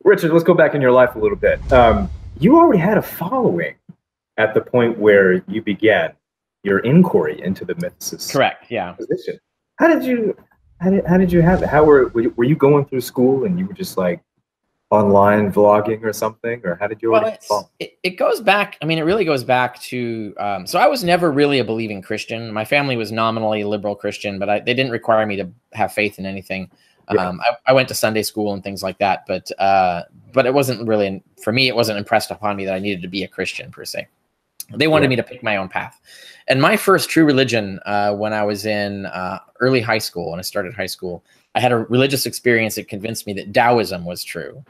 Richard, let's go back in your life a little bit. You already had a following at the point where you began your inquiry into the mythicist Correct. Yeah. position. How did you have it? How were you going through school and you were just like online vlogging or something, or how did you already follow? It goes back. I mean, it really goes back to. So I was never really a believing Christian. My family was nominally liberal Christian, but they didn't require me to have faith in anything. Yeah. I went to Sunday school and things like that, but it wasn't really, for me, it wasn't impressed upon me that I needed to be a Christian per se. They wanted me to pick my own path. And my first true religion, when I was in early high school, when I started high school, I had a religious experience that convinced me that Taoism was true.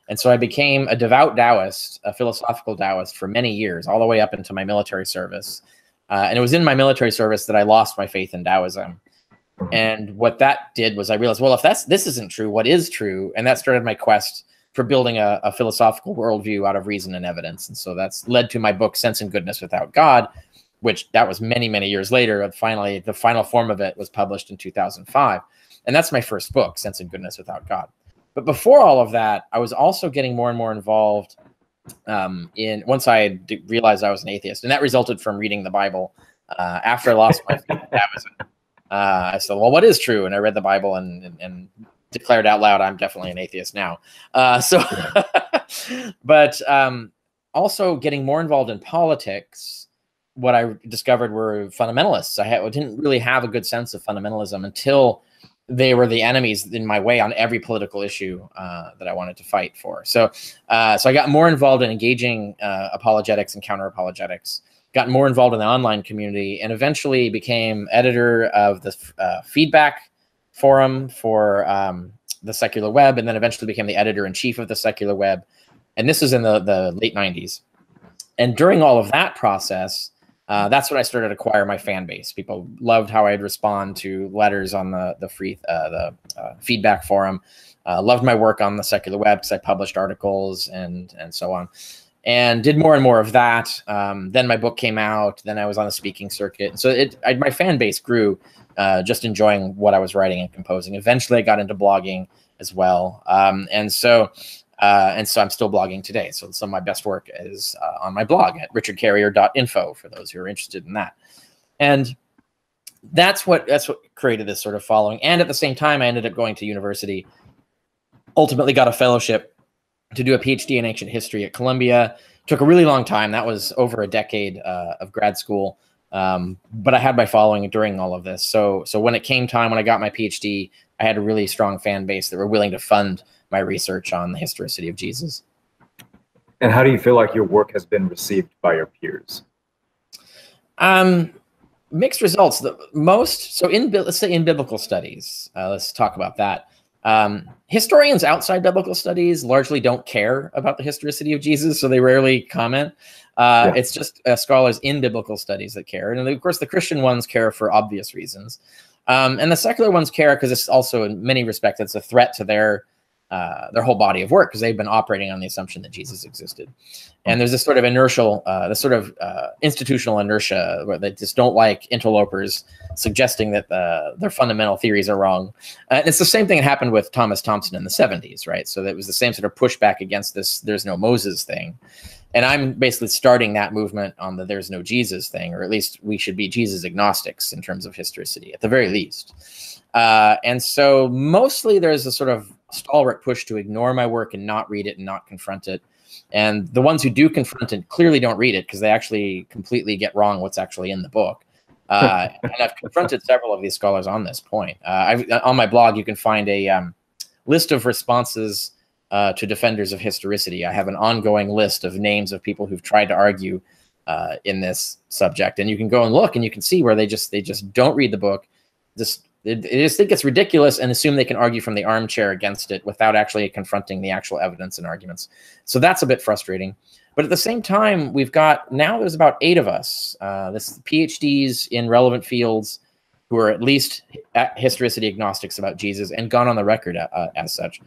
And so I became a devout Taoist, a philosophical Taoist for many years, all the way up into my military service. And it was in my military service that I lost my faith in Taoism. And what that did was I realized, well, if this isn't true, what is true? And that started my quest for building a philosophical worldview out of reason and evidence. And so that's led to my book, Sense and Goodness Without God, which that was many, many years later. Finally, the final form of it was published in 2005. And that's my first book, Sense and Goodness Without God. But before all of that, I was also getting more and more involved once I realized I was an atheist. And that resulted from reading the Bible. After I lost my faith in Taoism, I said, well, what is true? And I read the Bible and declared out loud, I'm definitely an atheist now. But also getting more involved in politics, what I discovered were fundamentalists. I didn't really have a good sense of fundamentalism until they were the enemies in my way on every political issue that I wanted to fight for. So I got more involved in engaging apologetics and counter-apologetics, got more involved in the online community, and eventually became editor of the feedback forum for the secular web, and then eventually became the editor-in-chief of the secular web. And this is in the late 90s. And during all of that process, that's when I started to acquire my fan base. People loved how I'd respond to letters on the feedback forum. Loved my work on the secular web because I published articles and so on, and did more and more of that. Then my book came out. Then I was on the speaking circuit. And so my fan base grew, just enjoying what I was writing and composing. Eventually, I got into blogging as well, and so I'm still blogging today. So some of my best work is on my blog at richardcarrier.info for those who are interested in that. And that's what created this sort of following. And at the same time, I ended up going to university, ultimately got a fellowship to do a PhD in ancient history at Columbia. Took a really long time. That was over a decade of grad school. But I had my following during all of this. So when it came time, when I got my PhD, I had a really strong fan base that were willing to fund my research on the historicity of Jesus. And how do you feel like your work has been received by your peers? Mixed results. Let's say in biblical studies, let's talk about that. Historians outside biblical studies largely don't care about the historicity of Jesus, so they rarely comment. It's just scholars in biblical studies that care. And of course, the Christian ones care for obvious reasons. And the secular ones care because it's also, in many respects, it's a threat to their whole body of work, because they've been operating on the assumption that Jesus existed. And there's this sort of institutional inertia where they just don't like interlopers suggesting that their fundamental theories are wrong. And it's the same thing that happened with Thomas Thompson in the 70s, right? So that was the same sort of pushback against this "there's no Moses" thing. And I'm basically starting that movement on the "there's no Jesus" thing, or at least we should be Jesus agnostics in terms of historicity, at the very least. And so mostly there's a sort of stalwart push to ignore my work and not read it and not confront it. And the ones who do confront it clearly don't read it, because they actually completely get wrong what's actually in the book. And I've confronted several of these scholars on this point. On my blog, you can find a list of responses to defenders of historicity. I have an ongoing list of names of people who've tried to argue in this subject. And you can go and look, and you can see where they just don't read the book. They just think it's ridiculous and assume they can argue from the armchair against it without actually confronting the actual evidence and arguments. So that's a bit frustrating. But at the same time, there's about 8 of us, this PhDs in relevant fields who are at least historicity agnostics about Jesus and gone on the record as such.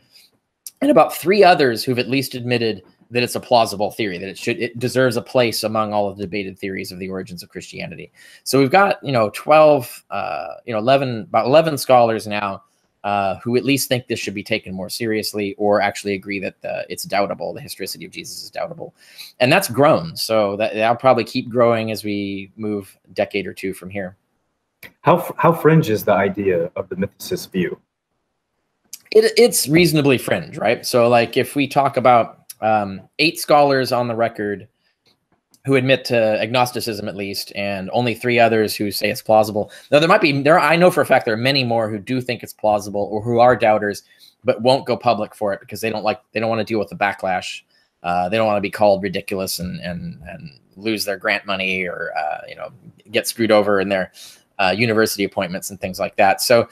And about 3 others who've at least admitted that it's a plausible theory, that it deserves a place among all of the debated theories of the origins of Christianity. So we've got, 11 scholars now who at least think this should be taken more seriously, or actually agree that it's doubtable, the historicity of Jesus is doubtable. And that's grown. So that'll probably keep growing as we move a decade or two from here. How fringe is the idea of the mythicist view? It's reasonably fringe, right? So like if we talk about 8 scholars on the record who admit to agnosticism at least, and only 3 others who say it's plausible. Now I know for a fact there are many more who do think it's plausible, or who are doubters, but won't go public for it because they don't want to deal with the backlash. They don't want to be called ridiculous and lose their grant money, or get screwed over in their university appointments and things like that. So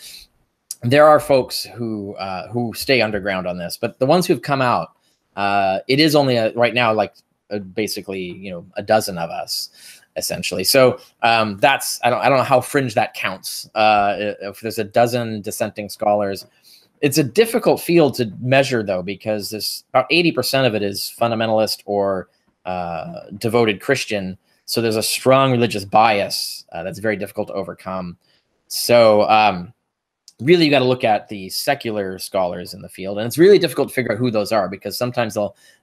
there are folks who stay underground on this, but the ones who've come out, it is only right now like basically a dozen of us essentially. So that's I don't know how fringe that counts. If there's a dozen dissenting scholars, it's a difficult field to measure though, because there's about 80% of it is fundamentalist or devoted Christian. So there's a strong religious bias that's very difficult to overcome. So really, you got to look at the secular scholars in the field, and it's really difficult to figure out who those are, because sometimes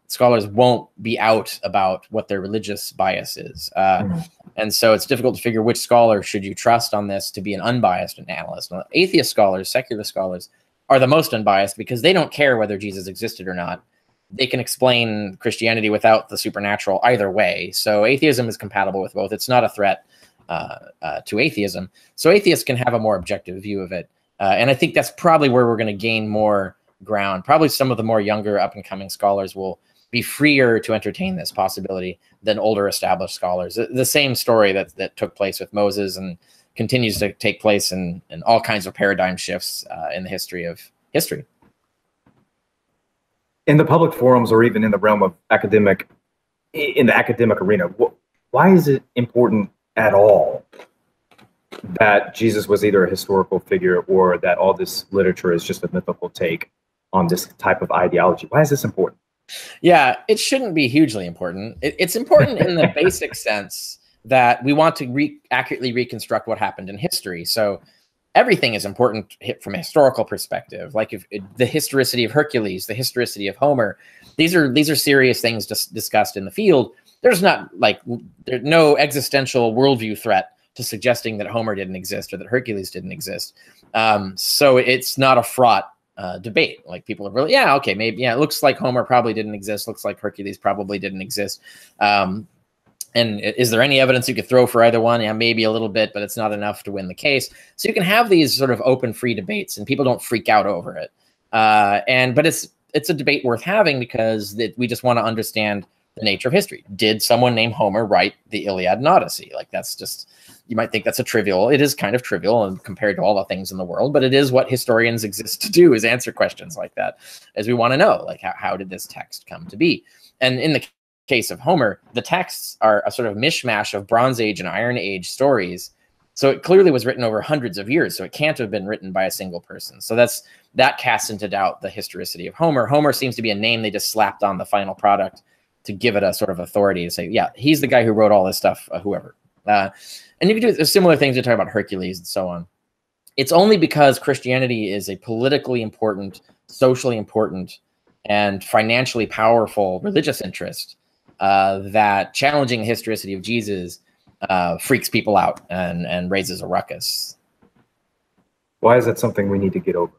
scholars won't be out about what their religious bias is, and so it's difficult to figure which scholar should you trust on this to be an unbiased analyst. Well, atheist scholars, secular scholars, are the most unbiased because they don't care whether Jesus existed or not. They can explain Christianity without the supernatural either way. So atheism is compatible with both. It's not a threat to atheism. So atheists can have a more objective view of it. And I think that's probably where we're going to gain more ground. Probably some of the more younger up-and-coming scholars will be freer to entertain this possibility than older established scholars. The same story that took place with Moses and continues to take place in all kinds of paradigm shifts in the history of history. In the public forums, or even in the realm of in the academic arena, why is it important at all that Jesus was either a historical figure, or that all this literature is just a mythical take on this type of ideology? Why is this important? Yeah, it shouldn't be hugely important. It's important in the basic sense that we want to accurately reconstruct what happened in history. So everything is important from a historical perspective. Like the historicity of Hercules, the historicity of Homer, these are serious things discussed in the field. There's no existential worldview threat to suggesting that Homer didn't exist or that Hercules didn't exist. So it's not a fraught debate. Like people are really, it looks like Homer probably didn't exist. Looks like Hercules probably didn't exist. And is there any evidence you could throw for either one? Yeah, maybe a little bit, but it's not enough to win the case. So you can have these sort of open, free debates, and people don't freak out over it. But it's a debate worth having because we just want to understand the nature of history. Did someone named Homer write the Iliad and Odyssey? Like that's just, you might think that's it is kind of trivial and compared to all the things in the world, but it is what historians exist to do, is answer questions like that, as we want to know, like how did this text come to be? And in the case of Homer, the texts are a sort of mishmash of Bronze Age and Iron Age stories. So it clearly was written over hundreds of years. So it can't have been written by a single person. So that casts into doubt the historicity of Homer. Homer seems to be a name they just slapped on the final product to give it a sort of authority to say, yeah, he's the guy who wrote all this stuff, whoever. And you can do similar things to talk about Hercules and so on. It's only because Christianity is a politically important, socially important, and financially powerful religious interest that challenging the historicity of Jesus freaks people out and raises a ruckus. Why is that something we need to get over?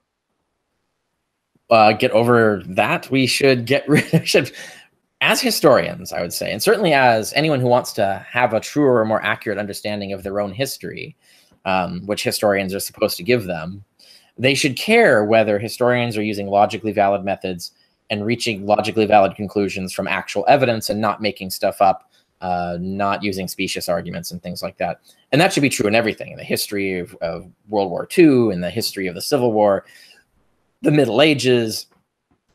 Get over that? We should get rid of... As historians, I would say, and certainly as anyone who wants to have a truer or more accurate understanding of their own history, which historians are supposed to give them, they should care whether historians are using logically valid methods and reaching logically valid conclusions from actual evidence and not making stuff up, not using specious arguments and things like that. And that should be true in everything, in the history of World War II, in the history of the Civil War, the Middle Ages,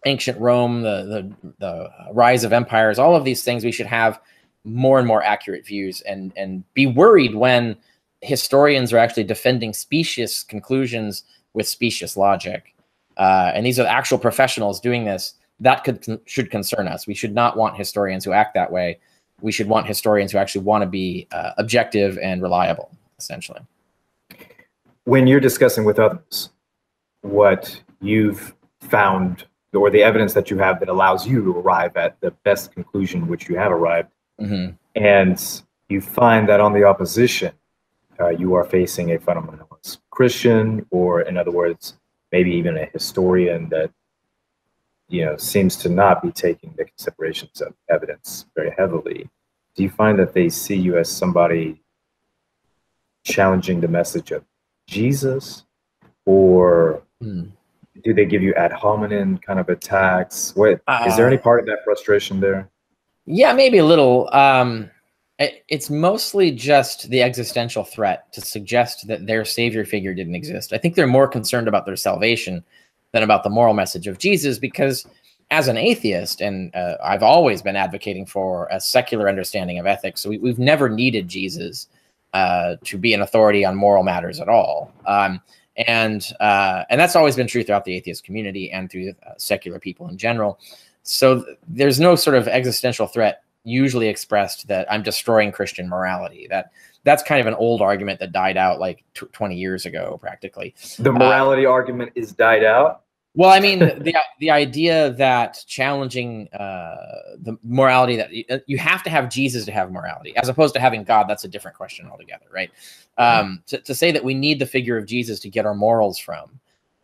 ancient Rome, the rise of empires, all of these things. We should have more and more accurate views and be worried when historians are actually defending specious conclusions with specious logic. And these are the actual professionals doing this. That should concern us. We should not want historians who act that way. We should want historians who actually want to be objective and reliable, essentially. When you're discussing with others, what you've found, or the evidence that you have that allows you to arrive at the best conclusion which you have arrived. Mm-hmm. And you find that on the opposition, you are facing a fundamentalist Christian, or in other words, maybe even a historian that, you know, seems to not be taking the considerations of evidence very heavily. Do you find that they see you as somebody challenging the message of Jesus, or do they give you ad hominem kind of attacks? What is there any part of that frustration there? Yeah, maybe a little. It's mostly just the existential threat to suggest that their savior figure didn't exist. I think they're more concerned about their salvation than about the moral message of Jesus, because as an atheist, and I've always been advocating for a secular understanding of ethics, so we've never needed Jesus to be an authority on moral matters at all. And that's always been true throughout the atheist community and through secular people in general. So there's no sort of existential threat usually expressed that I'm destroying Christian morality. That's kind of an old argument that died out like 20 years ago, practically. The morality argument is died out? Well, I mean, the idea that challenging the morality, that you have to have Jesus to have morality, as opposed to having God, that's a different question altogether, right? To say that we need the figure of Jesus to get our morals from,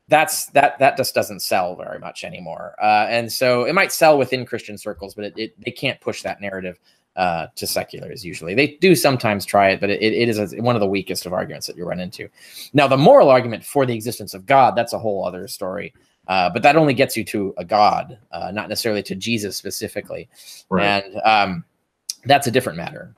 that just doesn't sell very much anymore. And so it might sell within Christian circles, but they can't push that narrative to seculars usually. They do sometimes try it, but it is one of the weakest of arguments that you run into. Now, the moral argument for the existence of God, that's a whole other story. But that only gets you to a God, not necessarily to Jesus specifically. Right. And that's a different matter.